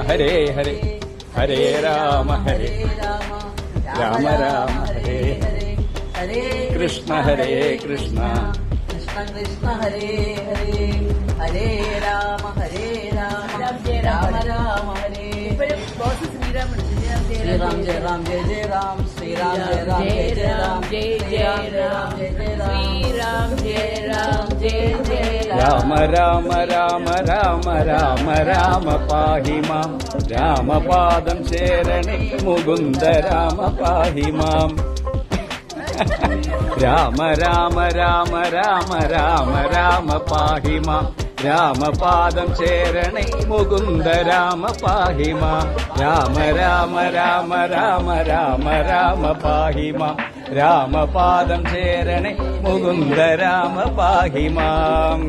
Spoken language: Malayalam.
ഹരേ ഹരേ ഹരേ രാമ ഹരേ രാമ രാമ ഹരേ ഹരേ കൃഷ്ണ ഹരേ കൃഷ്ണ കൃഷ്ണ കൃഷ്ണ ഹരേ ഹരേ ഹരേ രാമ രാമ രാമ ഹരേ ശ്രീറാം ജയ രാം ജയ ജയ രാം ശ്രീറാം ജയ രാം ജയ ജയ രാം ജയ ജയ രാം ജയ ജയ ശ്രീറാം ജയ രാം ജയ ജയ രാമ രാമ രാമ രാമ രാമ രാമ പാഹി മാം രാമപാദം ശരണേ മുകുന്ദ രാമ പാഹി മാം രാമ രാമ രാമ രാമ രാമ രാമ പാഹി മാം രാമപാദം ശരണേ മുകുന്ദ രാമ പാഹി മാം രാമ രാമ രാമ രാമ രാമ രാമ പാഹി മാം രാമപാദം ശരണേ മുകുന്ദ രാമ പാഹി മാം